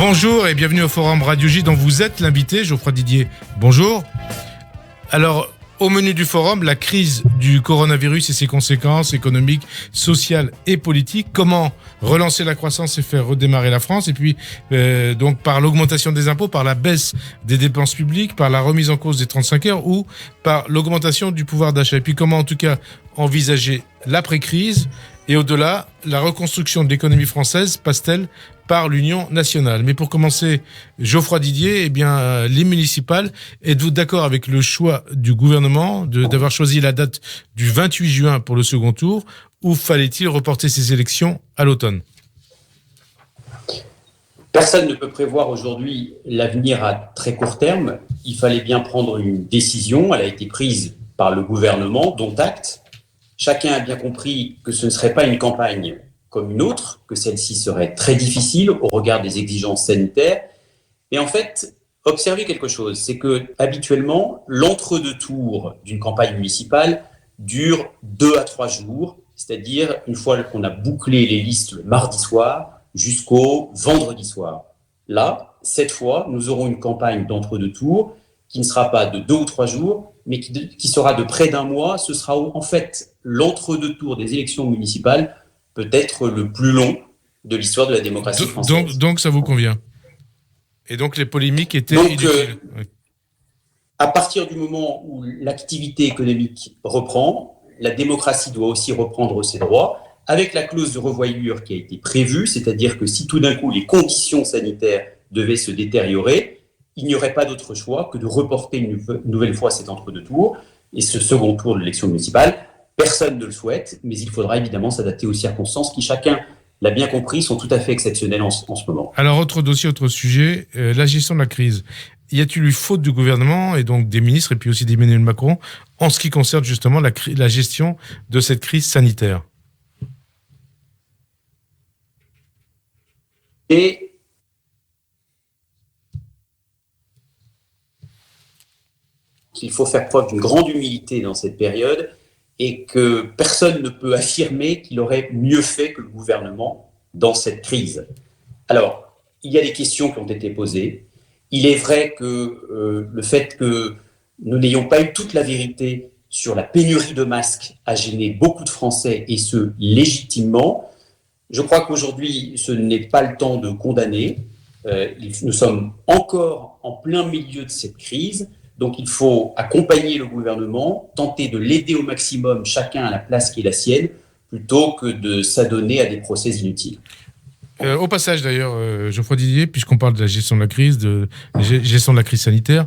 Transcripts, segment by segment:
Bonjour et bienvenue au Forum Radio J dont vous êtes l'invité, Geoffroy Didier. Bonjour. Alors, au menu du forum, la crise du coronavirus et ses conséquences économiques, sociales et politiques. Comment relancer la croissance et faire redémarrer la France. Et puis, donc, par l'augmentation des impôts, par la baisse des dépenses publiques, par la remise en cause des 35 heures ou par l'augmentation du pouvoir d'achat. Et puis, comment, en tout cas, envisager l'après-crise et au-delà, la reconstruction de l'économie française passe-t-elle par l'Union nationale. Mais pour commencer, Geoffroy Didier, les municipales, êtes-vous d'accord avec le choix du gouvernement d'avoir choisi la date du 28 juin pour le second tour, ou fallait-il reporter ces élections à l'automne ? Personne ne peut prévoir aujourd'hui l'avenir à très court terme. Il fallait bien prendre une décision. Elle a été prise par le gouvernement, dont acte. Chacun a bien compris que ce ne serait pas une campagne comme une autre, que celle-ci serait très difficile au regard des exigences sanitaires. Et en fait, observez quelque chose, c'est que habituellement, l'entre-deux tours d'une campagne municipale dure 2 à 3 jours, c'est-à-dire une fois qu'on a bouclé les listes le mardi soir jusqu'au vendredi soir. Là, cette fois, nous aurons une campagne d'entre-deux tours qui ne sera pas de 2 ou 3 jours, mais qui sera de près d'un mois. Ce sera en fait l'entre-deux tours des élections municipales, peut-être le plus long de l'histoire de la démocratie française. Donc ça vous convient. Et donc les polémiques étaient inutiles. À partir du moment où l'activité économique reprend, la démocratie doit aussi reprendre ses droits, avec la clause de revoyure qui a été prévue, c'est-à-dire que si tout d'un coup les conditions sanitaires devaient se détériorer, il n'y aurait pas d'autre choix que de reporter une nouvelle fois cet entre-deux tours et ce second tour de l'élection municipale. Personne ne le souhaite, mais il faudra évidemment s'adapter aux circonstances qui, chacun l'a bien compris, sont tout à fait exceptionnelles en ce moment. Alors, autre dossier, autre sujet, la gestion de la crise. Y a-t-il eu faute du gouvernement et donc des ministres et puis aussi d'Emmanuel Macron en ce qui concerne justement la gestion de cette crise sanitaire ? Et il faut faire preuve d'une grande humilité dans cette période et que personne ne peut affirmer qu'il aurait mieux fait que le gouvernement dans cette crise. Alors, il y a des questions qui ont été posées. Il est vrai que le fait que nous n'ayons pas eu toute la vérité sur la pénurie de masques a gêné beaucoup de Français, et ce, légitimement. Je crois qu'aujourd'hui, ce n'est pas le temps de condamner. Nous sommes encore en plein milieu de cette crise. Donc, il faut accompagner le gouvernement, tenter de l'aider au maximum, chacun à la place qui est la sienne, plutôt que de s'adonner à des procès inutiles. Au passage, d'ailleurs, Geoffroy Didier, puisqu'on parle de la gestion de la crise, de la gestion de la crise sanitaire,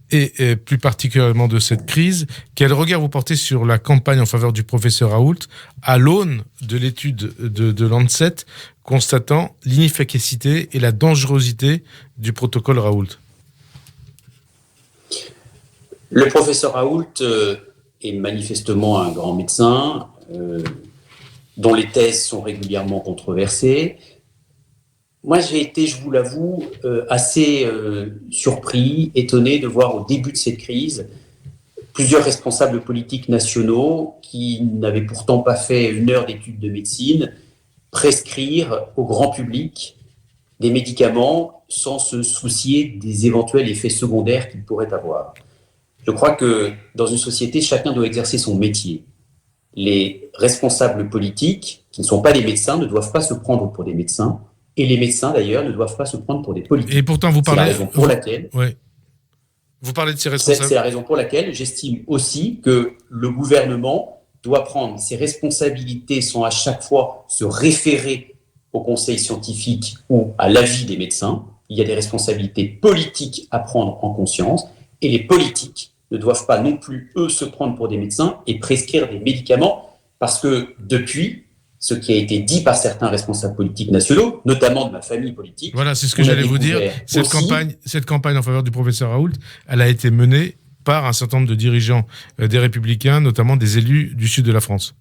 et plus particulièrement de cette crise, quel regard vous portez sur la campagne en faveur du professeur Raoult, à l'aune de l'étude de Lancet, constatant l'inefficacité et la dangerosité du protocole Raoult ? Le professeur Raoult est manifestement un grand médecin dont les thèses sont régulièrement controversées. Moi, j'ai été, je vous l'avoue, assez surpris, étonné de voir au début de cette crise plusieurs responsables politiques nationaux qui n'avaient pourtant pas fait une heure d'études de médecine prescrire au grand public des médicaments sans se soucier des éventuels effets secondaires qu'ils pourraient avoir. Je crois que dans une société, chacun doit exercer son métier. Les responsables politiques, qui ne sont pas des médecins, ne doivent pas se prendre pour des médecins, et les médecins, d'ailleurs, ne doivent pas se prendre pour des politiques. Et pourtant, vous parlez... C'est la raison pour laquelle... Ouais. Vous parlez de ces responsables. C'est la raison pour laquelle j'estime aussi que le gouvernement doit prendre ses responsabilités sans à chaque fois se référer au conseil scientifique ou à l'avis des médecins. Il y a des responsabilités politiques à prendre en conscience, et les politiques ne doivent pas non plus, eux, se prendre pour des médecins et prescrire des médicaments, parce que depuis, ce qui a été dit par certains responsables politiques nationaux, notamment de ma famille politique... Voilà, c'est ce que j'allais vous dire. Cette campagne en faveur du professeur Raoult, elle a été menée par un certain nombre de dirigeants des Républicains, notamment des élus du sud de la France.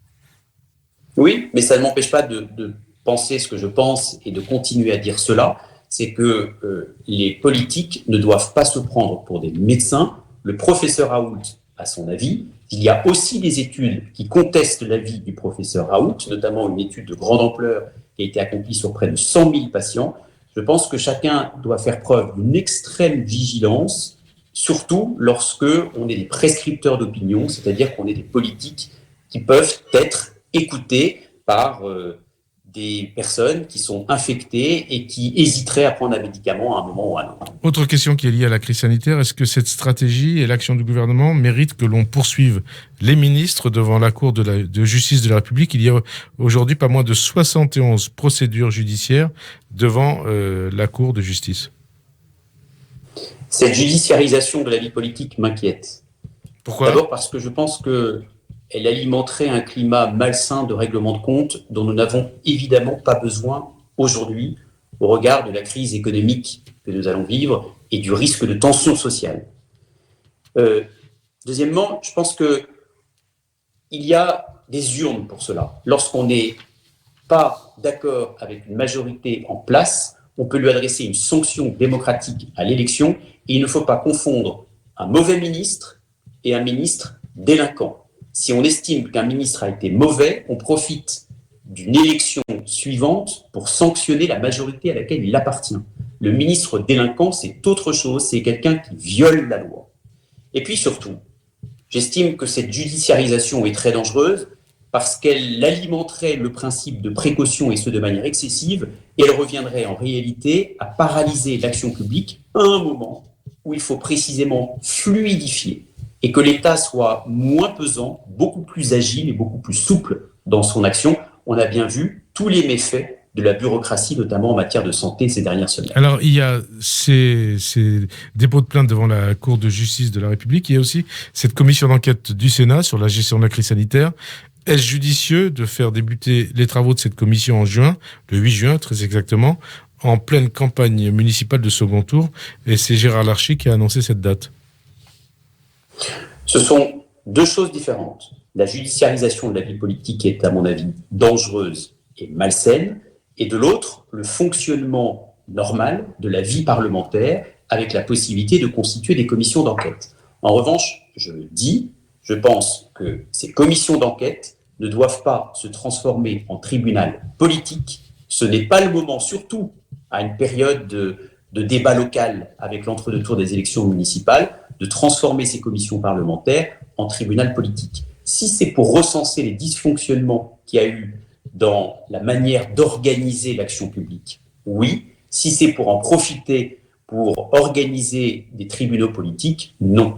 Oui, mais ça ne m'empêche pas de penser ce que je pense et de continuer à dire cela. C'est que les politiques ne doivent pas se prendre pour des médecins. Le professeur Raoult a son avis. Il y a aussi des études qui contestent l'avis du professeur Raoult, notamment une étude de grande ampleur qui a été accomplie sur près de 100 000 patients. Je pense que chacun doit faire preuve d'une extrême vigilance, surtout lorsque on est des prescripteurs d'opinion, c'est-à-dire qu'on est des politiques qui peuvent être écoutés par des personnes qui sont infectées et qui hésiteraient à prendre un médicament à un moment ou à un autre. Autre question qui est liée à la crise sanitaire, est-ce que cette stratégie et l'action du gouvernement méritent que l'on poursuive les ministres devant la Cour de justice de la République? Il y a aujourd'hui pas moins de 71 procédures judiciaires devant la Cour de justice. Cette judiciarisation de la vie politique m'inquiète. Pourquoi? D'abord parce que je pense qu'elle alimenterait un climat malsain de règlement de compte dont nous n'avons évidemment pas besoin aujourd'hui au regard de la crise économique que nous allons vivre et du risque de tension sociale. Deuxièmement, je pense qu'il y a des urnes pour cela. Lorsqu'on n'est pas d'accord avec une majorité en place, on peut lui adresser une sanction démocratique à l'élection et il ne faut pas confondre un mauvais ministre et un ministre délinquant. Si on estime qu'un ministre a été mauvais, on profite d'une élection suivante pour sanctionner la majorité à laquelle il appartient. Le ministre délinquant, c'est autre chose, c'est quelqu'un qui viole la loi. Et puis surtout, j'estime que cette judiciarisation est très dangereuse parce qu'elle alimenterait le principe de précaution et ce de manière excessive, et elle reviendrait en réalité à paralyser l'action publique à un moment où il faut précisément fluidifier et que l'État soit moins pesant, beaucoup plus agile et beaucoup plus souple dans son action. On a bien vu tous les méfaits de la bureaucratie, notamment en matière de santé ces dernières semaines. Alors, il y a ces dépôts de plainte devant la Cour de justice de la République. Il y a aussi cette commission d'enquête du Sénat sur la gestion de la crise sanitaire. Est-ce judicieux de faire débuter les travaux de cette commission en juin, le 8 juin très exactement, en pleine campagne municipale de second tour? Et c'est Gérard Larcher qui a annoncé cette date. Ce sont deux choses différentes. La judiciarisation de la vie politique est, à mon avis, dangereuse et malsaine, et de l'autre, le fonctionnement normal de la vie parlementaire avec la possibilité de constituer des commissions d'enquête. En revanche, je le dis, je pense que ces commissions d'enquête ne doivent pas se transformer en tribunal politique. Ce n'est pas le moment, surtout à une période de débat local avec l'entre-deux tours des élections municipales, de transformer ces commissions parlementaires en tribunal politique. Si c'est pour recenser les dysfonctionnements qu'il y a eu dans la manière d'organiser l'action publique, oui. Si c'est pour en profiter pour organiser des tribunaux politiques, non.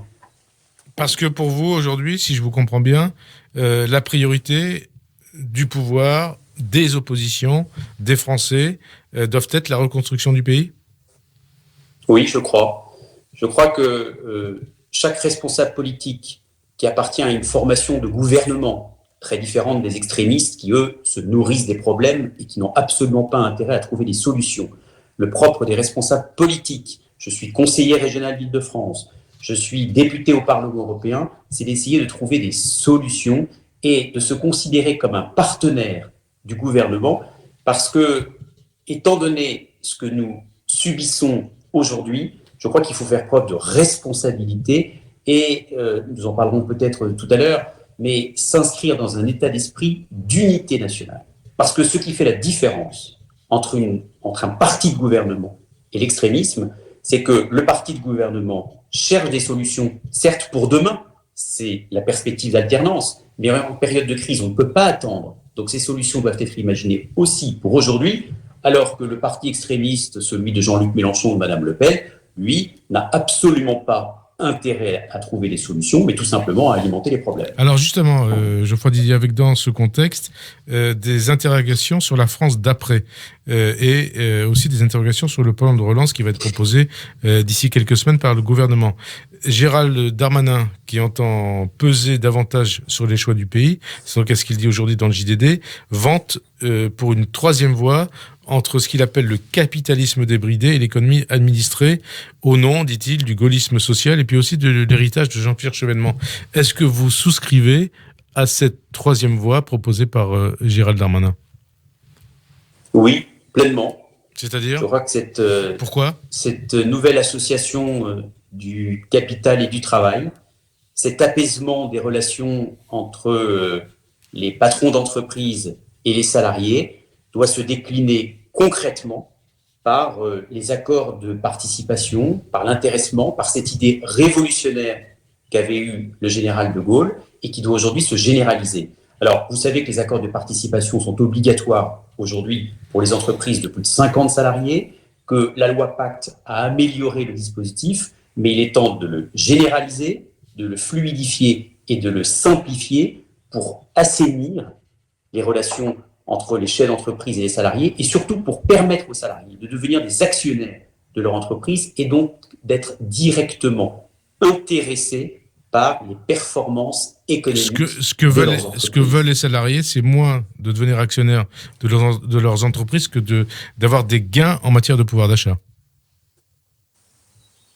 Parce que pour vous, aujourd'hui, si je vous comprends bien, la priorité du pouvoir, des oppositions, des Français, doivent être la reconstruction du pays? Oui, je crois. Je crois que chaque responsable politique qui appartient à une formation de gouvernement très différente des extrémistes qui, eux, se nourrissent des problèmes et qui n'ont absolument pas intérêt à trouver des solutions. Le propre des responsables politiques, je suis conseiller régional d'Île-de-France, je suis député au Parlement européen, c'est d'essayer de trouver des solutions et de se considérer comme un partenaire du gouvernement parce que, étant donné ce que nous subissons aujourd'hui, je crois qu'il faut faire preuve de responsabilité et, nous en parlerons peut-être tout à l'heure, mais s'inscrire dans un état d'esprit d'unité nationale. Parce que ce qui fait la différence entre un parti de gouvernement et l'extrémisme, c'est que le parti de gouvernement cherche des solutions, certes pour demain, c'est la perspective d'alternance, mais en période de crise, on ne peut pas attendre. Donc ces solutions doivent être imaginées aussi pour aujourd'hui, alors que le parti extrémiste, celui de Jean-Luc Mélenchon ou de Mme Le Pen, lui, n'a absolument pas intérêt à trouver des solutions, mais tout simplement à alimenter les problèmes. Alors justement, Geoffroy Didier, avec dans ce contexte, des interrogations sur la France d'après et aussi des interrogations sur le plan de relance qui va être proposé d'ici quelques semaines par le gouvernement. Gérald Darmanin, qui entend peser davantage sur les choix du pays, c'est donc ce qu'il dit aujourd'hui dans le JDD, vante pour une troisième voie entre ce qu'il appelle le capitalisme débridé et l'économie administrée au nom, dit-il, du gaullisme social et puis aussi de l'héritage de Jean-Pierre Chevènement. Est-ce que vous souscrivez à cette troisième voie proposée par Gérald Darmanin? Oui, pleinement. C'est-à-dire? Je crois que Pourquoi cette nouvelle association du capital et du travail, cet apaisement des relations entre les patrons d'entreprise et les salariés doit se décliner concrètement par les accords de participation, par l'intéressement, par cette idée révolutionnaire qu'avait eu le général de Gaulle et qui doit aujourd'hui se généraliser. Alors, vous savez que les accords de participation sont obligatoires aujourd'hui pour les entreprises de plus de 50 salariés, que la loi Pacte a amélioré le dispositif, mais il est temps de le généraliser, de le fluidifier et de le simplifier pour assainir les relations entre les chefs d'entreprise et les salariés, et surtout pour permettre aux salariés de devenir des actionnaires de leur entreprise et donc d'être directement intéressés par les performances économiques. Ce que veulent les salariés, c'est moins de devenir actionnaires de leurs entreprises que d'avoir des gains en matière de pouvoir d'achat.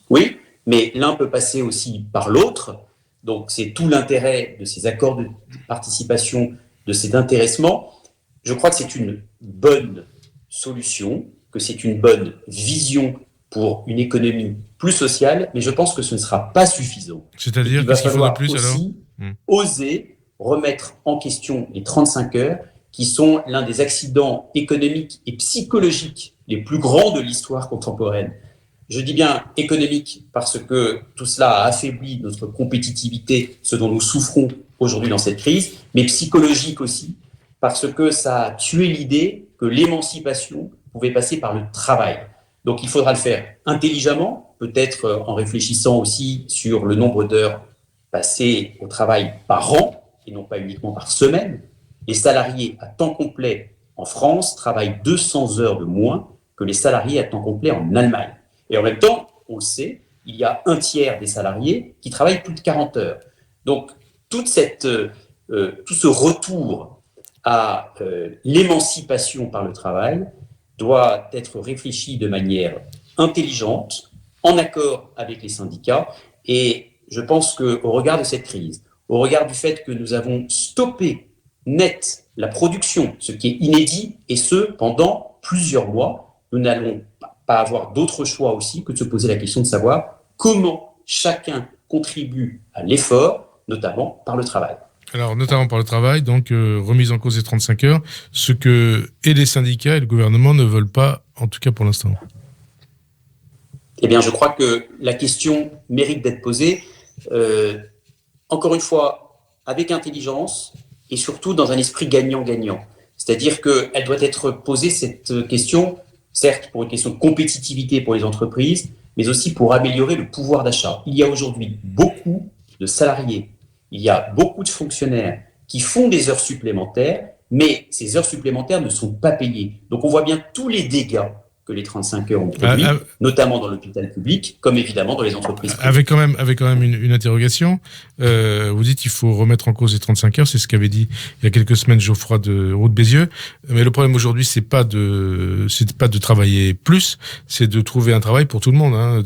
Oui, mais l'un peut passer aussi par l'autre. Donc, c'est tout l'intérêt de ces accords de participation, de cet intéressement. Je crois que c'est une bonne solution, que c'est une bonne vision pour une économie plus sociale, mais je pense que ce ne sera pas suffisant. C'est-à-dire, qu'est-ce qu'il faudrait plus alors ? Oser remettre en question les 35 heures, qui sont l'un des accidents économiques et psychologiques les plus grands de l'histoire contemporaine. Je dis bien économique parce que tout cela a affaibli notre compétitivité, ce dont nous souffrons aujourd'hui dans cette crise, mais psychologique aussi, parce que ça a tué l'idée que l'émancipation pouvait passer par le travail. Donc il faudra le faire intelligemment, peut-être en réfléchissant aussi sur le nombre d'heures passées au travail par an, et non pas uniquement par semaine. Les salariés à temps complet en France travaillent 200 heures de moins que les salariés à temps complet en Allemagne. Et en même temps, on le sait, il y a un tiers des salariés qui travaillent plus de 40 heures. Donc tout ce retour à l'émancipation par le travail doit être réfléchi de manière intelligente, en accord avec les syndicats. Et je pense qu'au regard de cette crise, au regard du fait que nous avons stoppé net la production, ce qui est inédit, et ce, pendant plusieurs mois, nous n'allons pas avoir d'autre choix aussi que de se poser la question de savoir comment chacun contribue à l'effort, notamment par le travail. Alors, notamment par le travail, donc remise en cause des 35 heures, ce que et les syndicats et le gouvernement ne veulent pas, en tout cas pour l'instant. Eh bien, je crois que la question mérite d'être posée, encore une fois, avec intelligence et surtout dans un esprit gagnant-gagnant. C'est-à-dire qu'elle doit être posée, cette question, certes pour une question de compétitivité pour les entreprises, mais aussi pour améliorer le pouvoir d'achat. Il y a aujourd'hui beaucoup de salariés, il y a beaucoup de fonctionnaires qui font des heures supplémentaires, mais ces heures supplémentaires ne sont pas payées. Donc on voit bien tous les dégâts que les 35 heures ont produit, notamment dans l'hôpital public, comme évidemment dans les entreprises privées. Avec quand même une interrogation. Vous dites qu'il faut remettre en cause les 35 heures, c'est ce qu'avait dit il y a quelques semaines Geoffroy de Roux de Bézieux. Mais le problème aujourd'hui, c'est pas de travailler plus, c'est de trouver un travail pour tout le monde, hein,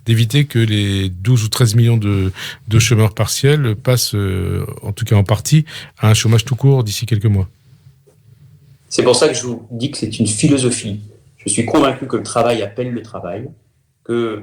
d'éviter que les 12 ou 13 millions de chômeurs partiels passent, en tout cas en partie, à un chômage tout court d'ici quelques mois. C'est pour ça que je vous dis que c'est une philosophie. Je suis convaincu que le travail appelle le travail, que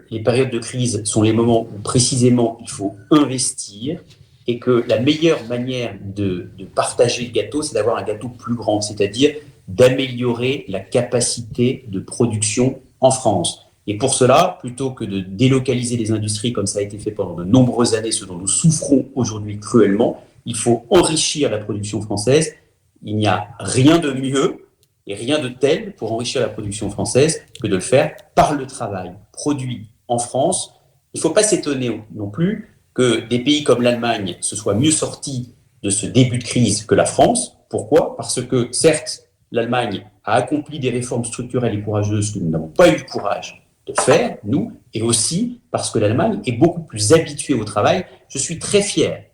les périodes de crise sont les moments où précisément il faut investir et que la meilleure manière de partager le gâteau, c'est d'avoir un gâteau plus grand, c'est-à-dire d'améliorer la capacité de production en France. Et pour cela, plutôt que de délocaliser les industries comme ça a été fait pendant de nombreuses années, ce dont nous souffrons aujourd'hui cruellement, il faut enrichir la production française. Il n'y a rien de mieux et rien de tel pour enrichir la production française que de le faire par le travail produit en France. Il ne faut pas s'étonner non plus que des pays comme l'Allemagne se soient mieux sortis de ce début de crise que la France. Pourquoi ? Parce que certes, l'Allemagne a accompli des réformes structurelles et courageuses que nous n'avons pas eu le courage de faire, nous, et aussi parce que l'Allemagne est beaucoup plus habituée au travail. Je suis très fier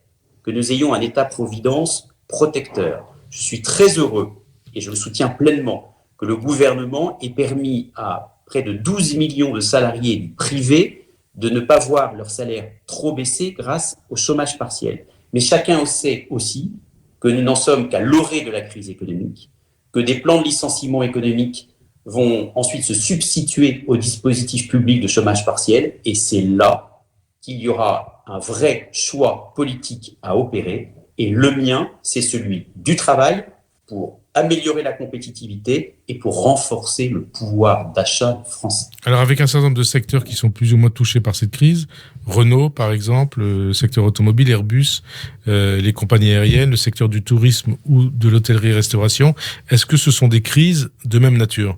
que nous ayons un État-providence protecteur. Je suis très heureux et je le soutiens pleinement, que le gouvernement ait permis à près de 12 millions de salariés du privé de ne pas voir leur salaire trop baisser grâce au chômage partiel. Mais chacun sait aussi que nous n'en sommes qu'à l'orée de la crise économique, que des plans de licenciement économique vont ensuite se substituer au dispositif public de chômage partiel, et c'est là qu'il y aura un vrai choix politique à opérer, et le mien, c'est celui du travail pour améliorer la compétitivité et pour renforcer le pouvoir d'achat français. Alors avec un certain nombre de secteurs qui sont plus ou moins touchés par cette crise, Renault par exemple, le secteur automobile, Airbus, les compagnies aériennes, le secteur du tourisme ou de l'hôtellerie-restauration, est-ce que ce sont des crises de même nature ?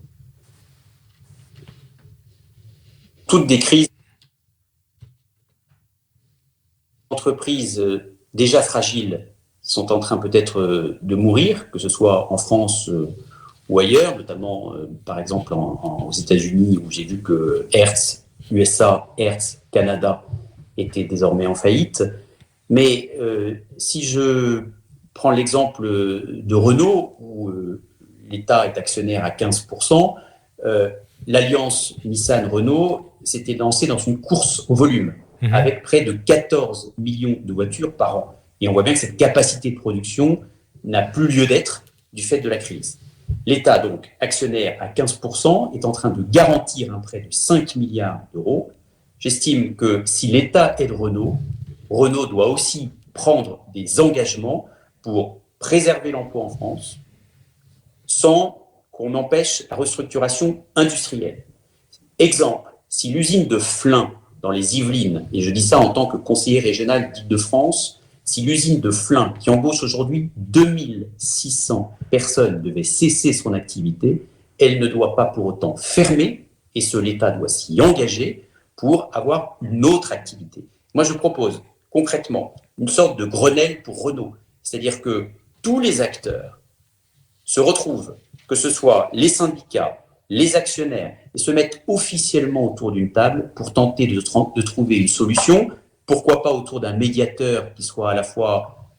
Toutes des crises. Entreprises déjà fragiles sont en train peut-être de mourir, que ce soit en France ou ailleurs, notamment par exemple aux États-Unis, où j'ai vu que Hertz, USA, Hertz, Canada étaient désormais en faillite. Mais si je prends l'exemple de Renault, où l'État est actionnaire à 15%, l'alliance Nissan-Renault s'était lancée dans une course au volume, avec près de 14 millions de voitures par an. Et on voit bien que cette capacité de production n'a plus lieu d'être du fait de la crise. L'État, donc, actionnaire à 15%, est en train de garantir un prêt de 5 milliards d'euros. J'estime que si l'État aide Renault, Renault doit aussi prendre des engagements pour préserver l'emploi en France sans qu'on empêche la restructuration industrielle. Exemple, si l'usine de Flins dans les Yvelines, et je dis ça en tant que conseiller régional d'Île-de-France, si l'usine de Flins, qui embauche aujourd'hui 2600 personnes, devait cesser son activité, elle ne doit pas pour autant fermer, et l'État doit s'y engager pour avoir une autre activité. Moi, je propose concrètement une sorte de Grenelle pour Renault, c'est-à-dire que tous les acteurs se retrouvent, que ce soit les syndicats, les actionnaires, et se mettent officiellement autour d'une table pour tenter de trouver une solution. Pourquoi pas autour d'un médiateur qui soit à la fois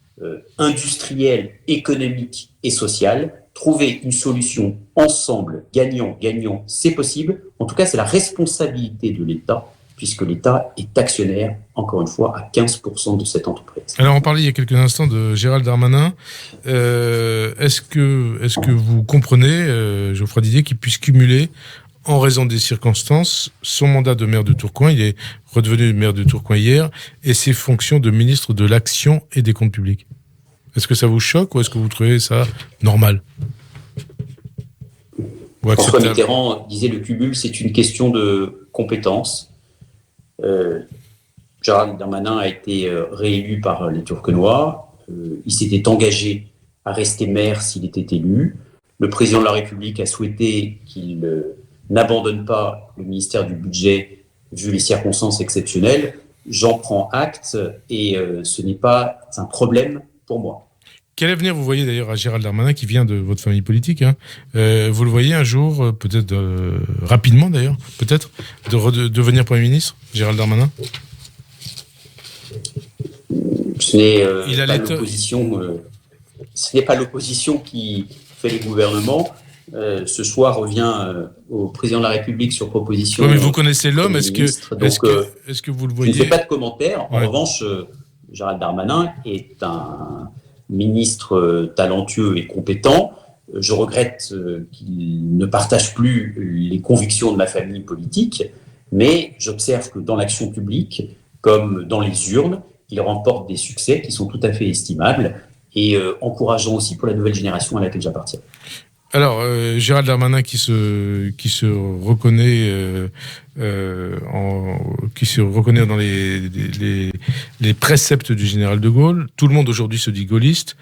industriel, économique et social. Trouver une solution ensemble, gagnant-gagnant, c'est possible. En tout cas, c'est la responsabilité de l'État, puisque l'État est actionnaire, encore une fois, à 15% de cette entreprise. Alors, on parlait il y a quelques instants de Gérald Darmanin. Est-ce que vous comprenez, Geoffroy Didier, qu'il puisse cumuler, en raison des circonstances, son mandat de maire de Tourcoing, il est redevenu maire de Tourcoing hier, et ses fonctions de ministre de l'Action et des Comptes Publics? Est-ce que ça vous choque ou est-ce que vous trouvez ça normal? François Mitterrand disait le cumul, c'est une question de compétences. Gérald Darmanin a été réélu par les Tourquenois. Il s'était engagé à rester maire s'il était élu. Le président de la République a souhaité qu'il n'abandonne pas le ministère du Budget vu les circonstances exceptionnelles. J'en prends acte et ce n'est pas un problème pour moi. Quel avenir vous voyez d'ailleurs à Gérald Darmanin, qui vient de votre famille politique, hein. Vous le voyez un jour, peut-être rapidement d'ailleurs, peut-être, de devenir Premier ministre, Gérald Darmanin? Ce n'est pas l'opposition qui fait les gouvernements. Ce choix revient au président de la République sur proposition. Oui, mais vous connaissez l'homme, est-ce que vous le voyez? Je ne fais pas de commentaires. En revanche, Gérald Darmanin est un ministre talentueux et compétent. Je regrette qu'il ne partage plus les convictions de ma famille politique, mais j'observe que dans l'action publique, comme dans les urnes, il remporte des succès qui sont tout à fait estimables et encourageants aussi pour la nouvelle génération à laquelle j'appartiens. Alors, Gérald Darmanin qui se reconnaît dans les préceptes du général de Gaulle. Tout le monde aujourd'hui se dit gaulliste.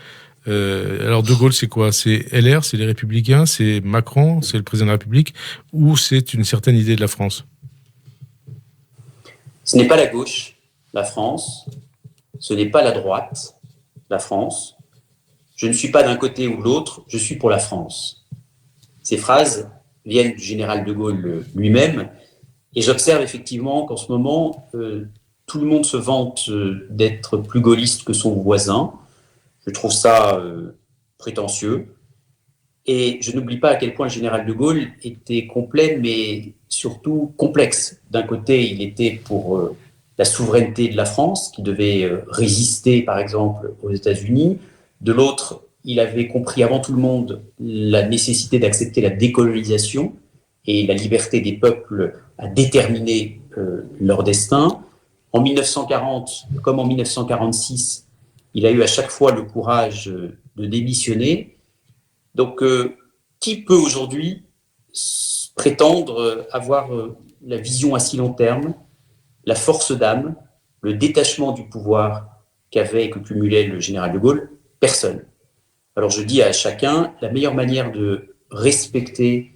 Alors de Gaulle, c'est quoi? C'est LR, c'est les Républicains, c'est Macron, c'est le président de la République, ou c'est une certaine idée de la France? Ce n'est pas la gauche, la France. Ce n'est pas la droite, la France. Je ne suis pas d'un côté ou de l'autre, je suis pour la France. Ces phrases viennent du général de Gaulle lui-même, et j'observe effectivement qu'en ce moment, tout le monde se vante d'être plus gaulliste que son voisin. Je trouve ça prétentieux. Et je n'oublie pas à quel point le général de Gaulle était complet, mais surtout complexe. D'un côté, il était pour la souveraineté de la France, qui devait résister, par exemple, aux États-Unis. De l'autre, il avait compris avant tout le monde la nécessité d'accepter la décolonisation et la liberté des peuples à déterminer leur destin. En 1940, comme en 1946, il a eu à chaque fois le courage de démissionner. Donc, qui peut aujourd'hui prétendre avoir la vision à si long terme, la force d'âme, le détachement du pouvoir qu'avait et que cumulait le général de Gaulle? Personne. Alors je dis à chacun, la meilleure manière de respecter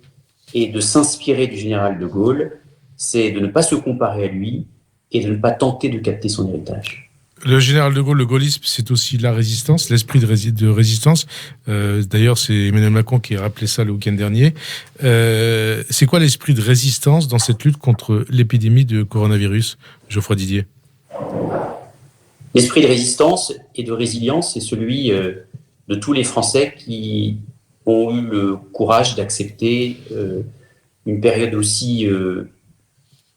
et de s'inspirer du général de Gaulle, c'est de ne pas se comparer à lui et de ne pas tenter de capter son héritage. Le général de Gaulle, le gaullisme, c'est aussi la résistance, l'esprit de résistance. D'ailleurs, c'est Emmanuel Macron qui a rappelé ça le week-end dernier. C'est quoi l'esprit de résistance dans cette lutte contre l'épidémie de coronavirus, Geoffroy Didier? L'esprit de résistance et de résilience, c'est celui de tous les Français qui ont eu le courage d'accepter une période aussi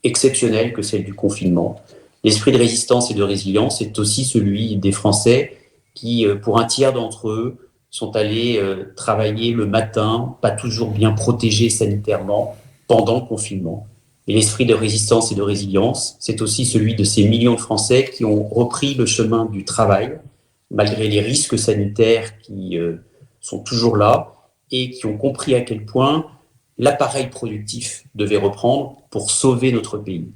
exceptionnelle que celle du confinement. L'esprit de résistance et de résilience est aussi celui des Français qui, pour un tiers d'entre eux, sont allés travailler le matin, pas toujours bien protégés sanitairement, pendant le confinement. Et l'esprit de résistance et de résilience, c'est aussi celui de ces millions de Français qui ont repris le chemin du travail, malgré les risques sanitaires qui sont toujours là, et qui ont compris à quel point l'appareil productif devait reprendre pour sauver notre pays.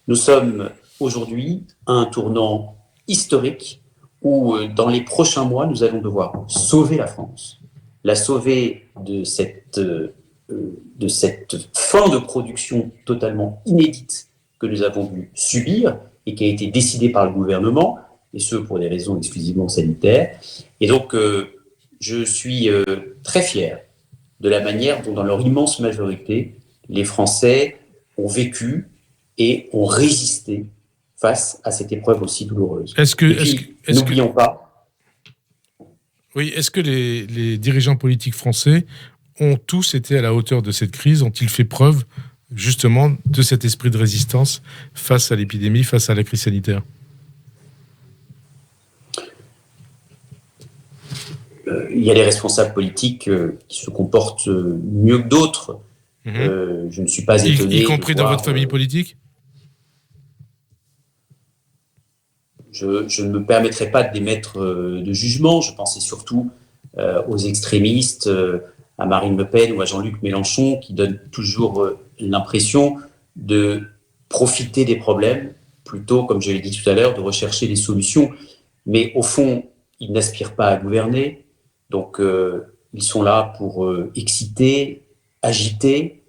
Nous sommes aujourd'hui à un tournant historique où, dans les prochains mois, nous allons devoir sauver la France, la sauver de cette fin de production totalement inédite que nous avons dû subir et qui a été décidée par le gouvernement, et ce pour des raisons exclusivement sanitaires. Et donc, je suis très fier de la manière dont, dans leur immense majorité, les Français ont vécu et ont résisté face à cette épreuve aussi douloureuse. N'oublions pas. Oui, est-ce que les dirigeants politiques français ont tous été à la hauteur de cette crise? Ont-ils fait preuve, justement, de cet esprit de résistance face à l'épidémie, face à la crise sanitaire? Il y a des responsables politiques qui se comportent mieux que d'autres. Je ne suis pas étonné. Y compris dans votre famille politique? Je ne me permettrai pas d'émettre de jugement. Je pensais surtout aux extrémistes, à Marine Le Pen ou à Jean-Luc Mélenchon, qui donnent toujours l'impression de profiter des problèmes, plutôt, comme je l'ai dit tout à l'heure, de rechercher des solutions. Mais au fond, ils n'aspirent pas à gouverner. Donc, ils sont là pour exciter, agiter.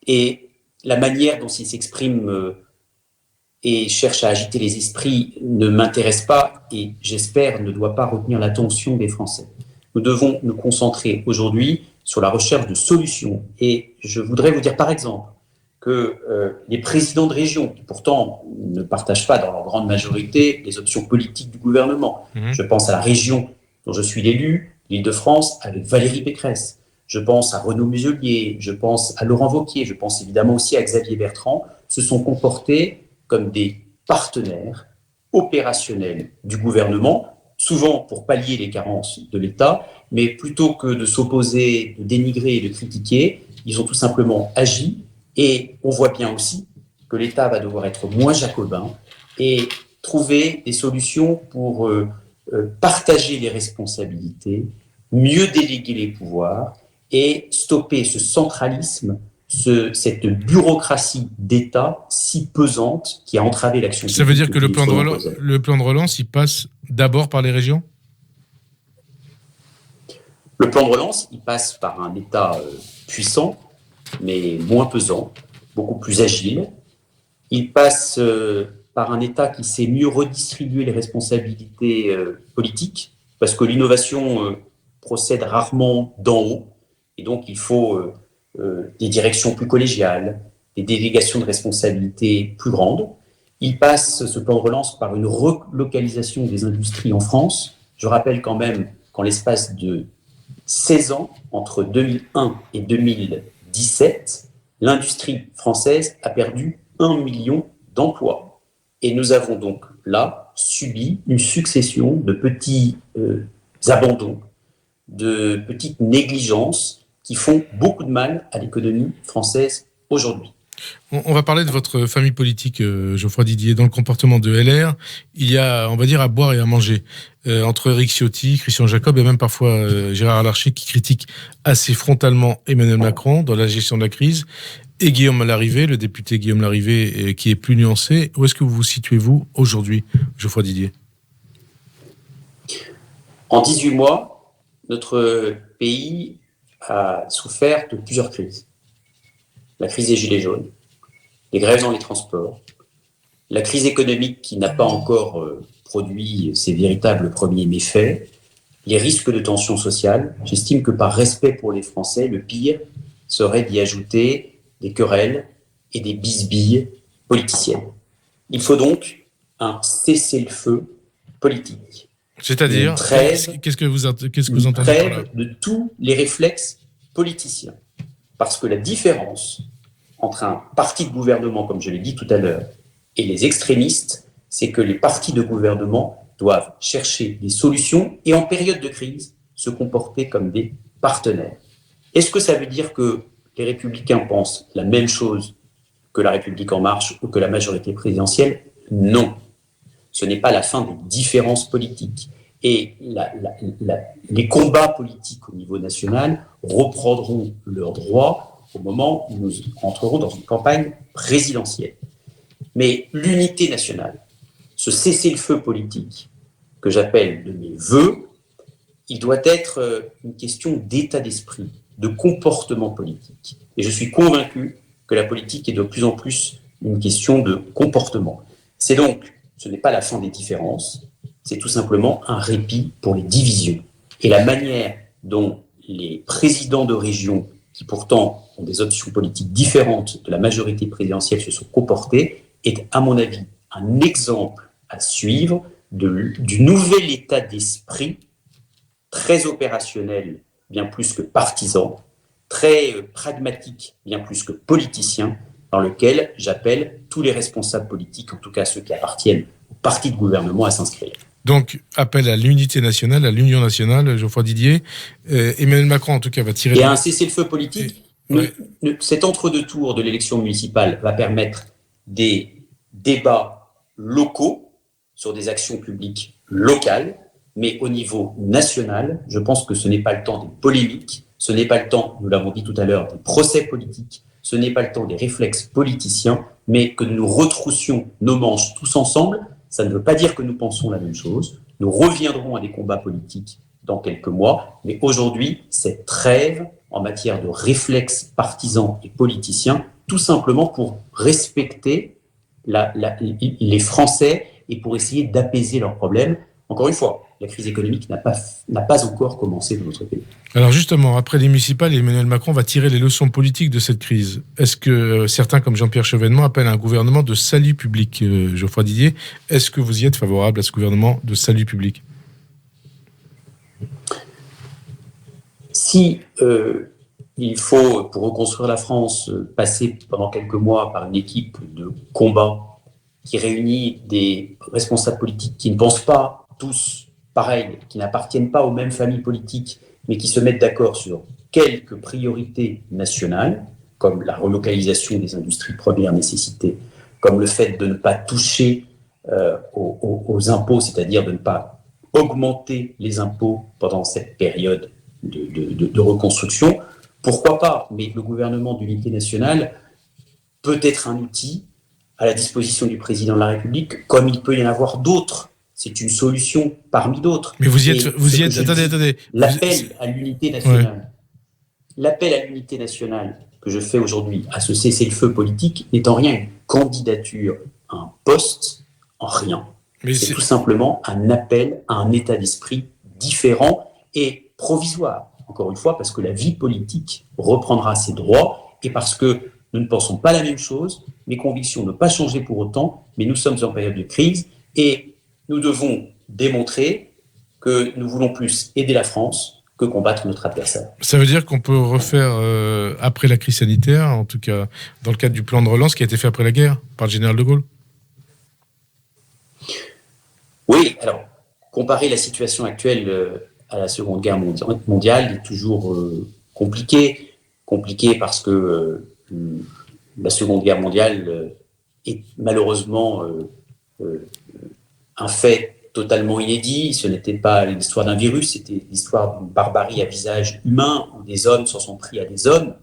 Et la manière dont ils s'expriment et cherchent à agiter les esprits ne m'intéresse pas et, j'espère, ne doit pas retenir l'attention des Français. Nous devons nous concentrer aujourd'hui sur la recherche de solutions. Et je voudrais vous dire, par exemple, que les présidents de région, qui pourtant ne partagent pas dans leur grande majorité les options politiques du gouvernement, je pense à la région dont je suis l'élu, l'Île-de-France, avec Valérie Pécresse, je pense à Renaud Muselier, je pense à Laurent Wauquiez, je pense évidemment aussi à Xavier Bertrand, se sont comportés comme des partenaires opérationnels du gouvernement, souvent pour pallier les carences de l'État, mais plutôt que de s'opposer, de dénigrer et de critiquer, ils ont tout simplement agi. Et on voit bien aussi que l'État va devoir être moins jacobin et trouver des solutions pour partager les responsabilités, mieux déléguer les pouvoirs et stopper ce centralisme, cette bureaucratie d'État si pesante qui a entravé l'action publique. Ça veut dire que le plan de relance, il passe d'abord par les régions? Le plan de relance, il passe par un État puissant, mais moins pesant, beaucoup plus agile. Il passe par un État qui sait mieux redistribuer les responsabilités politiques, parce que l'innovation procède rarement d'en haut, et donc il faut des directions plus collégiales, des délégations de responsabilités plus grandes. Il passe, ce plan de relance, par une relocalisation des industries en France. Je rappelle quand même qu'en l'espace de 16 ans, entre 2001 et 2017, l'industrie française a perdu 1 million d'emplois. Et nous avons donc là subi une succession de petits abandons, de petites négligences qui font beaucoup de mal à l'économie française aujourd'hui. On va parler de votre famille politique, Geoffroy Didier. Dans le comportement de LR, il y a, on va dire, à boire et à manger. Entre Éric Ciotti, Christian Jacob et même parfois Gérard Larcher qui critique assez frontalement Emmanuel Macron dans la gestion de la crise, et Guillaume Larrivé, le député Guillaume Larrivé, qui est plus nuancé. Où est-ce que vous vous situez, vous, aujourd'hui, Geoffroy Didier ? En 18 mois, notre pays a souffert de plusieurs crises. La crise des Gilets jaunes, les grèves dans les transports, la crise économique qui n'a pas encore produit ses véritables premiers méfaits, les risques de tension sociale. J'estime que par respect pour les Français, le pire serait d'y ajouter des querelles et des bisbilles politiciennes. Il faut donc un cessez-le-feu politique. C'est-à-dire, qu'est-ce que vous entendez par là ? De tous les réflexes politiciens. Parce que la différence entre un parti de gouvernement, comme je l'ai dit tout à l'heure, et les extrémistes, c'est que les partis de gouvernement doivent chercher des solutions et en période de crise, se comporter comme des partenaires. Est-ce que ça veut dire que les Républicains pensent la même chose que la République En Marche ou que la majorité présidentielle ? Non. Ce n'est pas la fin des différences politiques. Et les combats politiques au niveau national reprendront leur droit au moment où nous entrerons dans une campagne présidentielle. Mais l'unité nationale, ce cessez-le-feu politique que j'appelle de mes vœux, il doit être une question d'état d'esprit, de comportement politique. Et je suis convaincu que la politique est de plus en plus une question de comportement. C'est donc, ce n'est pas la fin des différences, c'est tout simplement un répit pour les divisions. Et la manière dont les présidents de région, qui pourtant ont des options politiques différentes de la majorité présidentielle, se sont comportés, est, à mon avis, un exemple à suivre du nouvel état d'esprit, très opérationnel, bien plus que partisan, très pragmatique, bien plus que politicien, dans lequel j'appelle tous les responsables politiques, en tout cas ceux qui appartiennent au parti de gouvernement, à s'inscrire. Donc, appel à l'unité nationale, à l'union nationale, Geoffroy Didier. Emmanuel Macron, en tout cas, va tirer... Et à un cessez-le-feu politique, cet entre-deux tours de l'élection municipale va permettre des débats locaux sur des actions publiques locales, mais au niveau national, je pense que ce n'est pas le temps des polémiques, ce n'est pas le temps, nous l'avons dit tout à l'heure, des procès politiques, ce n'est pas le temps des réflexes politiciens, mais que nous retroussions nos manches tous ensemble. Ça ne veut pas dire que nous pensons la même chose. Nous reviendrons à des combats politiques dans quelques mois, mais aujourd'hui, cette trêve en matière de réflexes partisans et politiciens, tout simplement pour respecter les Français et pour essayer d'apaiser leurs problèmes. Encore une fois, la crise économique n'a pas encore commencé dans notre pays. Alors justement, après les municipales, Emmanuel Macron va tirer les leçons politiques de cette crise. Est-ce que certains, comme Jean-Pierre Chevènement, appellent un gouvernement de salut public, Geoffroy Didier ? Est-ce que vous y êtes favorable à ce gouvernement de salut public ? Si il faut, pour reconstruire la France, passer pendant quelques mois par une équipe de combat qui réunit des responsables politiques qui ne pensent pas tous pareil, qui n'appartiennent pas aux mêmes familles politiques, mais qui se mettent d'accord sur quelques priorités nationales, comme la relocalisation des industries de première nécessité, comme le fait de ne pas toucher aux impôts, c'est-à-dire de ne pas augmenter les impôts pendant cette période de reconstruction. Pourquoi pas ? Mais le gouvernement d'unité nationale peut être un outil à la disposition du président de la République, comme il peut y en avoir d'autres. C'est une solution parmi d'autres. Mais vous y êtes, attendez. L'appel à l'unité nationale. Ouais. L'appel à l'unité nationale que je fais aujourd'hui à ce cessez-le-feu politique n'est en rien une candidature à un poste, en rien. Mais c'est tout simplement un appel à un état d'esprit différent et provisoire. Encore une fois, parce que la vie politique reprendra ses droits et parce que nous ne pensons pas la même chose, mes convictions n'ont pas changé pour autant, mais nous sommes en période de crise et nous devons démontrer que nous voulons plus aider la France que combattre notre adversaire. Ça veut dire qu'on peut refaire, après la crise sanitaire, en tout cas dans le cadre du plan de relance qui a été fait après la guerre par le général de Gaulle ? Oui, alors, comparer la situation actuelle à la Seconde Guerre mondiale est toujours compliqué parce que la Seconde Guerre mondiale est malheureusement un fait totalement inédit. Ce n'était pas l'histoire d'un virus, c'était l'histoire d'une barbarie à visage humain, où des hommes s'en sont pris à des hommes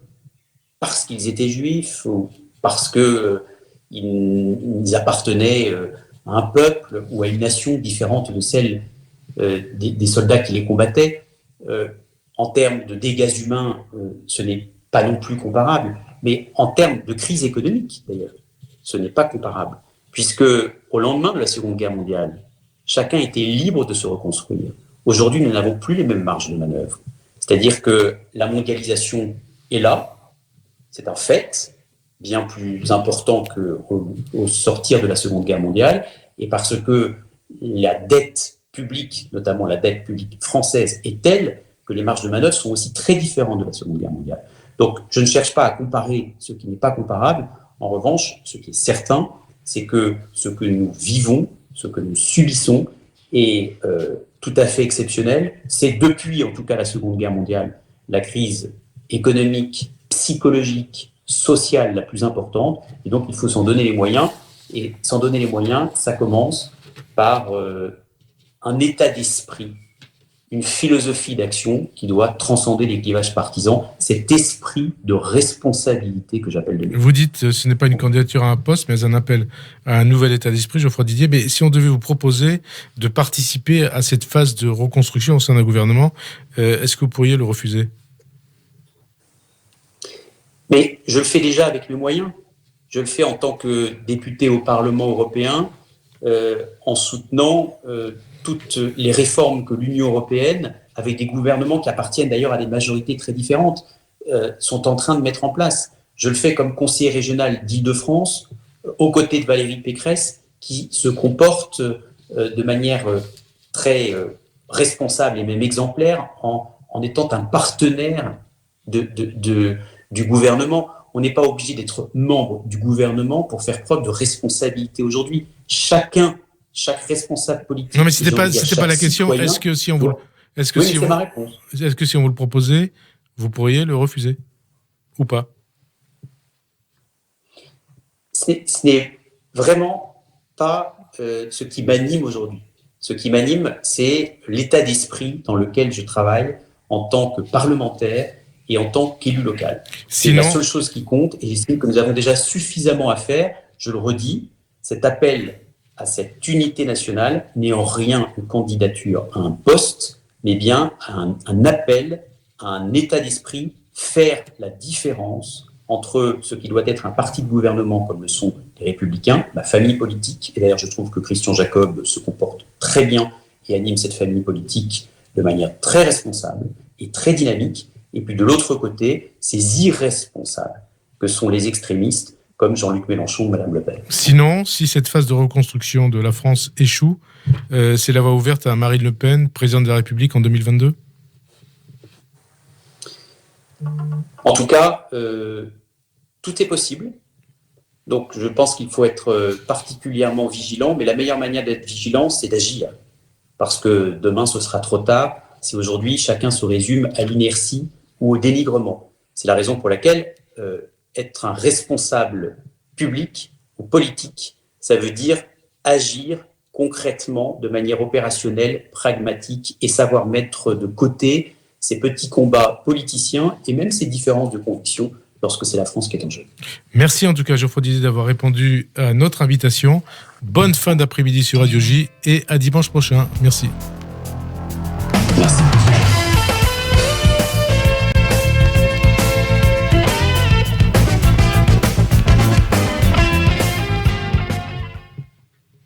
parce qu'ils étaient juifs ou parce qu'ils appartenaient à un peuple ou à une nation différente de celle des soldats qui les combattaient. En termes de dégâts humains, ce n'est pas non plus comparable, mais en termes de crise économique, d'ailleurs, ce n'est pas comparable, puisque au lendemain de la Seconde Guerre mondiale, chacun était libre de se reconstruire. Aujourd'hui, nous n'avons plus les mêmes marges de manœuvre. C'est-à-dire que la mondialisation est là, c'est un fait, bien plus important qu'au sortir de la Seconde Guerre mondiale, et parce que la dette publique, notamment la dette publique française, est telle que les marges de manœuvre sont aussi très différentes de la Seconde Guerre mondiale. Donc, je ne cherche pas à comparer ce qui n'est pas comparable. En revanche, ce qui est certain, c'est que ce que nous vivons, ce que nous subissons est tout à fait exceptionnel. C'est depuis, en tout cas, la Seconde Guerre mondiale, la crise économique, psychologique, sociale la plus importante. Et donc, il faut s'en donner les moyens. Et s'en donner les moyens, ça commence par un état d'esprit, une philosophie d'action qui doit transcender les clivages partisans, cet esprit de responsabilité que j'appelle de lui. Vous dites ce n'est pas une candidature à un poste, mais un appel à un nouvel état d'esprit, Geoffroy Didier. Mais si on devait vous proposer de participer à cette phase de reconstruction au sein d'un gouvernement, est-ce que vous pourriez le refuser ? Mais je le fais déjà avec mes moyens. Je le fais en tant que député au Parlement européen, en soutenant toutes les réformes que l'Union européenne, avec des gouvernements qui appartiennent d'ailleurs à des majorités très différentes, sont en train de mettre en place. Je le fais comme conseiller régional d'Île-de-France, aux côtés de Valérie Pécresse, qui se comporte de manière très responsable et même exemplaire en étant un partenaire du gouvernement. On n'est pas obligé d'être membre du gouvernement pour faire preuve de responsabilité aujourd'hui. Chaque responsable politique. Non, mais c'était pas la question. Citoyen, est-ce que si on vous le proposait, vous pourriez le refuser ou pas ? Ce n'est vraiment pas ce qui m'anime aujourd'hui. Ce qui m'anime, c'est l'état d'esprit dans lequel je travaille en tant que parlementaire et en tant qu'élu local. C'est la seule chose qui compte, et j'estime que nous avons déjà suffisamment à faire. Je le redis, cet appel à cette unité nationale n'est en rien une candidature à un poste, mais bien un appel à un état d'esprit, faire la différence entre ce qui doit être un parti de gouvernement comme le sont les Républicains, ma famille politique, et d'ailleurs je trouve que Christian Jacob se comporte très bien et anime cette famille politique de manière très responsable et très dynamique, et puis de l'autre côté, ces irresponsables que sont les extrémistes comme Jean-Luc Mélenchon ou Mme Le Pen. Sinon, si cette phase de reconstruction de la France échoue, c'est la voie ouverte à Marine Le Pen, présidente de la République en 2022 ? En tout cas, tout est possible. Donc je pense qu'il faut être particulièrement vigilant, mais la meilleure manière d'être vigilant, c'est d'agir. Parce que demain, ce sera trop tard si aujourd'hui chacun se résume à l'inertie ou au dénigrement. C'est la raison pour laquelle être un responsable public ou politique, ça veut dire agir concrètement, de manière opérationnelle, pragmatique, et savoir mettre de côté ces petits combats politiciens et même ces différences de conviction lorsque c'est la France qui est en jeu. Merci en tout cas Geoffroy Didier d'avoir répondu à notre invitation. Bonne fin d'après-midi sur Radio J et à dimanche prochain. Merci. Merci.